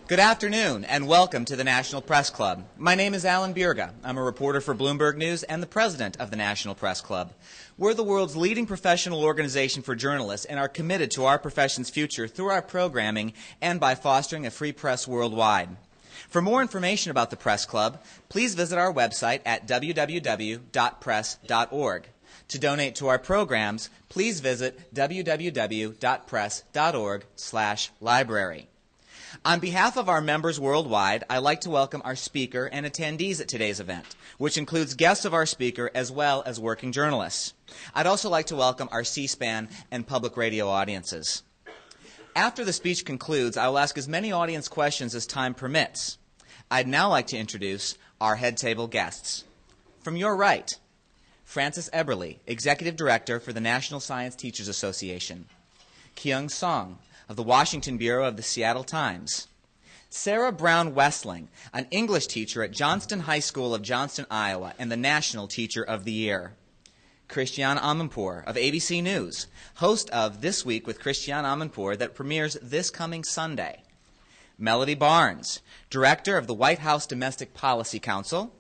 Good afternoon, and welcome to the National Press Club. My name is Alan Bierga. I'm a reporter for Bloomberg News and the president of the National Press Club. We're the world's leading professional organization for journalists and are committed to our profession's future through our programming and by fostering a free press worldwide. For more information about the Press Club, please visit our website at www.press.org. To donate to our programs, please visit www.press.org/library. On behalf of our members worldwide, I'd like to welcome our speaker and attendees at today's event, which includes guests of our speaker as well as working journalists. I'd also like to welcome our C-SPAN and public radio audiences. After the speech concludes, I will ask as many audience questions as time permits. I'd now like to introduce our head table guests. From your right, Frances Eberly, Executive Director for the National Science Teachers Association. Kyung Song, of the Washington Bureau of the Seattle Times. Sarah Brown Westling, an English teacher at Johnston High School of Johnston, Iowa, and the National Teacher of the Year. Christiane Amanpour of ABC News, host of This Week with Christiane Amanpour that premieres this coming Sunday. Melody Barnes, Director of the White House Domestic Policy Council.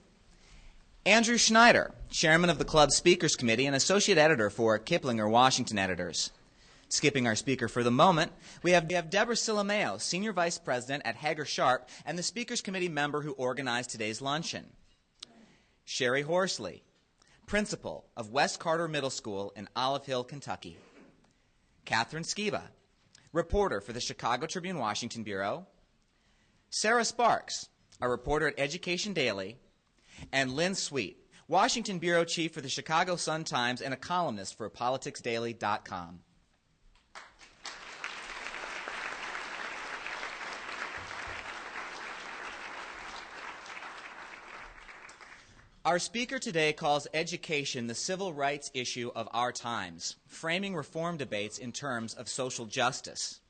Andrew Schneider, Chairman of the Club Speakers Committee and Associate Editor for Kiplinger Washington Editors. Skipping our speaker for the moment, we have Deborah Silameo, Senior Vice President at Hager Sharp and the Speakers Committee member who organized today's luncheon. Sherry Horsley, Principal of West Carter Middle School in Olive Hill, Kentucky. Catherine Skiba, reporter for the Chicago Tribune-Washington Bureau. Sarah Sparks, a reporter at Education Daily. And Lynn Sweet, Washington Bureau Chief for the Chicago Sun-Times and a columnist for politicsdaily.com. Our speaker today calls education the civil rights issue of our times, framing reform debates in terms of social justice.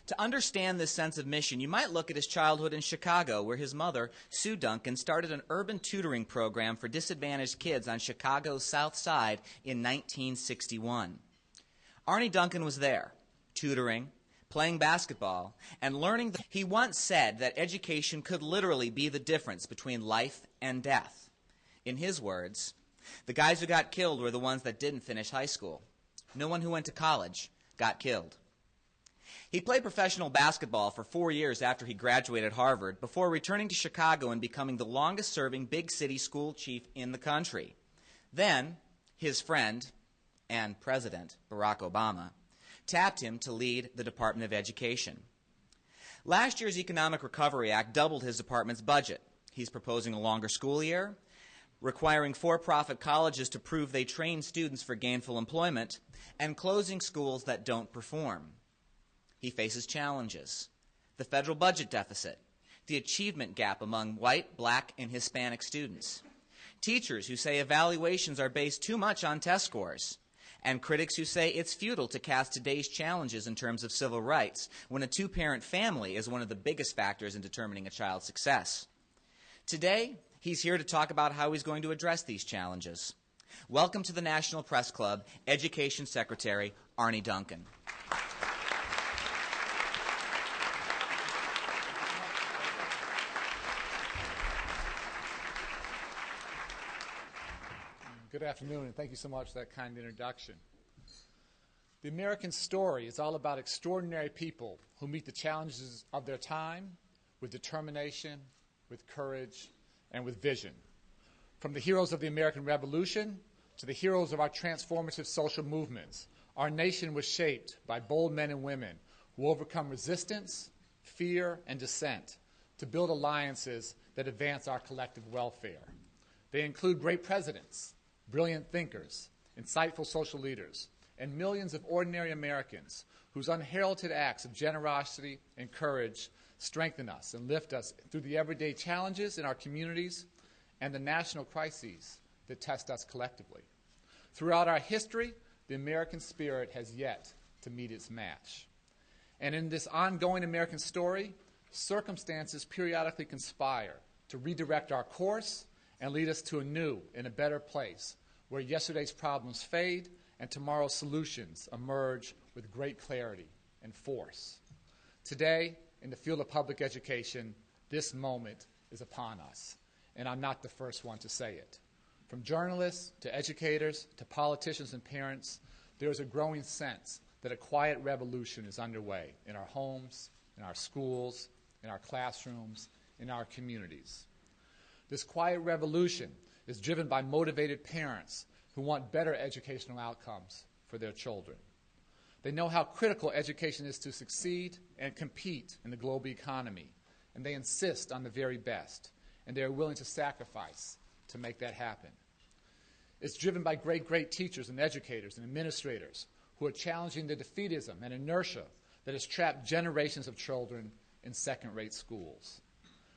To understand this sense of mission, you might look at his childhood in Chicago, where his mother, Sue Duncan, started an urban tutoring program for disadvantaged kids on Chicago's South Side in 1961. Arne Duncan was there, tutoring, playing basketball, and learning. He once said that education could literally be the difference between life and death. In his words, the guys who got killed were the ones that didn't finish high school. No one who went to college got killed. He played professional basketball for 4 years after he graduated Harvard before returning to Chicago and becoming the longest-serving big city school chief in the country. Then, his friend and president, Barack Obama, tapped him to lead the Department of Education. Last year's Economic Recovery Act doubled his department's budget. He's proposing a longer school year, requiring for-profit colleges to prove they train students for gainful employment, and closing schools that don't perform. He faces challenges: the federal budget deficit, the achievement gap among white, black, and Hispanic students, teachers who say evaluations are based too much on test scores, and critics who say it's futile to cast today's challenges in terms of civil rights when a two-parent family is one of the biggest factors in determining a child's success. Today, he's here to talk about how he's going to address these challenges. Welcome to the National Press Club, Education Secretary Arne Duncan. Good afternoon, and thank you so much for that kind introduction. The American story is all about extraordinary people who meet the challenges of their time with determination, with courage, and with vision. From the heroes of the American Revolution to the heroes of our transformative social movements, our nation was shaped by bold men and women who overcome resistance, fear, and dissent to build alliances that advance our collective welfare. They include great presidents, brilliant thinkers, insightful social leaders, and millions of ordinary Americans whose unheralded acts of generosity and courage strengthen us and lift us through the everyday challenges in our communities and the national crises that test us collectively. Throughout our history, the American spirit has yet to meet its match. And in this ongoing American story, circumstances periodically conspire to redirect our course and lead us to a new and a better place where yesterday's problems fade and tomorrow's solutions emerge with great clarity and force. Today, in the field of public education, this moment is upon us. And I'm not the first one to say it. From journalists to educators to politicians and parents, there is a growing sense that a quiet revolution is underway in our homes, in our schools, in our classrooms, in our communities. This quiet revolution is driven by motivated parents who want better educational outcomes for their children. They know how critical education is to succeed and compete in the global economy, and they insist on the very best, and they are willing to sacrifice to make that happen. It's driven by great teachers and educators and administrators who are challenging the defeatism and inertia that has trapped generations of children in second-rate schools.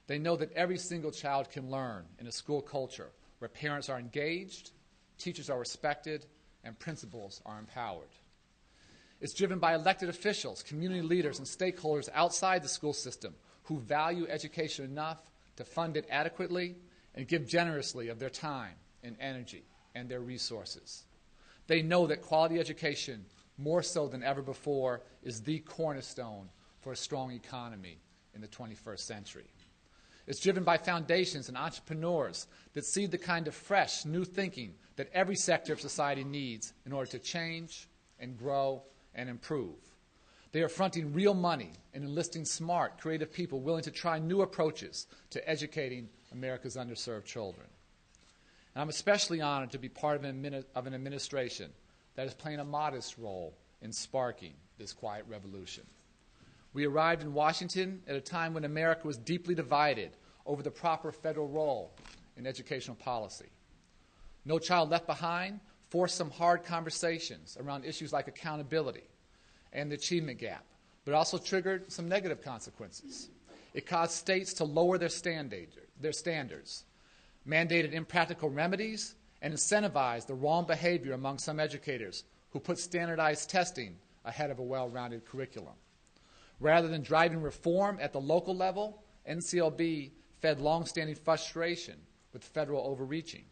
They know that every single child can learn in a school culture where parents are engaged, teachers are respected, and principals are empowered. It's driven by elected officials, community leaders, and stakeholders outside the school system who value education enough to fund it adequately and give generously of their time and energy and their resources. They know that quality education, more so than ever before, is the cornerstone for a strong economy in the 21st century. It's driven by foundations and entrepreneurs that see the kind of fresh, new thinking that every sector of society needs in order to change and grow and improve. They are fronting real money and enlisting smart, creative people willing to try new approaches to educating America's underserved children. And I'm especially honored to be part of an administration that is playing a modest role in sparking this quiet revolution. We arrived in Washington at a time when America was deeply divided over the proper federal role in educational policy. No Child Left Behind forced some hard conversations around issues like accountability and the achievement gap, but also triggered some negative consequences. It caused states to lower their standards, mandated impractical remedies, and incentivized the wrong behavior among some educators who put standardized testing ahead of a well-rounded curriculum. Rather than driving reform at the local level, NCLB fed long-standing frustration with federal overreaching.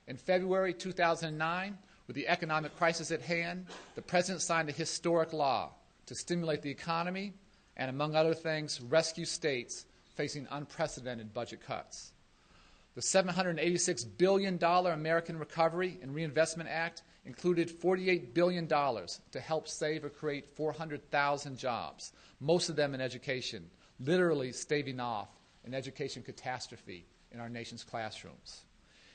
In February 2009, with the economic crisis at hand, the President signed a historic law to stimulate the economy and, among other things, rescue states facing unprecedented budget cuts. The $786 billion American Recovery and Reinvestment Act included $48 billion to help save or create 400,000 jobs, most of them in education, literally staving off an education catastrophe in our nation's classrooms.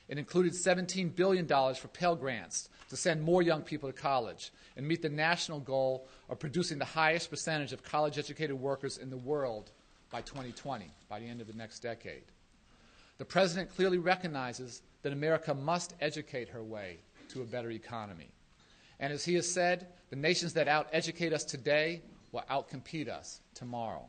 It included $17 billion for Pell Grants to send more young people to college and meet the national goal of producing the highest percentage of college-educated workers in the world by 2020, by the end of the next decade. The President clearly recognizes that America must educate her way to a better economy. And as he has said, the nations that out-educate us today will out-compete us tomorrow.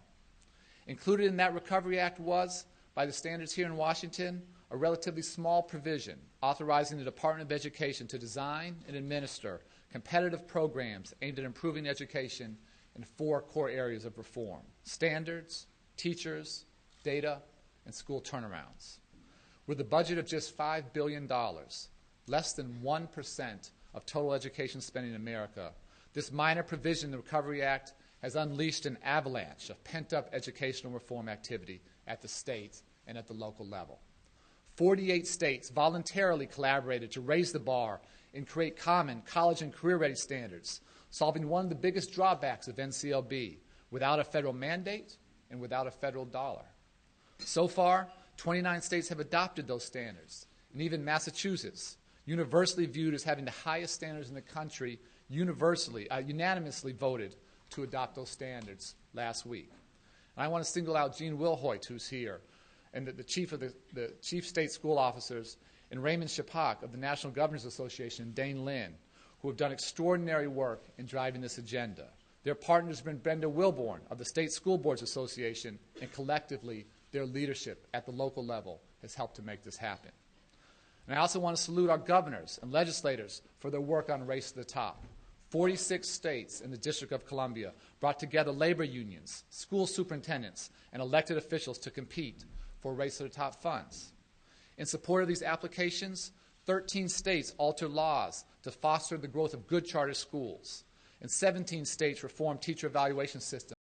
Included in that Recovery Act was, by the standards here in Washington, a relatively small provision authorizing the Department of Education to design and administer competitive programs aimed at improving education in 4 core areas of reform: standards, teachers, data, and school turnarounds. With a budget of just $5 billion, less than 1% of total education spending in America, this minor provision in the Recovery Act has unleashed an avalanche of pent-up educational reform activity at the state and at the local level. 48 states voluntarily collaborated to raise the bar and create common college and career-ready standards, solving one of the biggest drawbacks of NCLB without a federal mandate and without a federal dollar. So far, 29 states have adopted those standards, and even Massachusetts, universally viewed as having the highest standards in the country, unanimously voted to adopt those standards last week. And I want to single out Gene Wilhoit, who's here, and the chief state school officers, and Raymond Shapak of the National Governors Association, and Dane Lynn, who have done extraordinary work in driving this agenda. Their partners have been Brenda Wilborn of the State School Boards Association, and collectively, their leadership at the local level has helped to make this happen. And I also want to salute our governors and legislators for their work on Race to the Top. 46 states in the District of Columbia brought together labor unions, school superintendents, and elected officials to compete for Race to the Top funds. In support of these applications, 13 states altered laws to foster the growth of good charter schools, and 17 states reformed teacher evaluation systems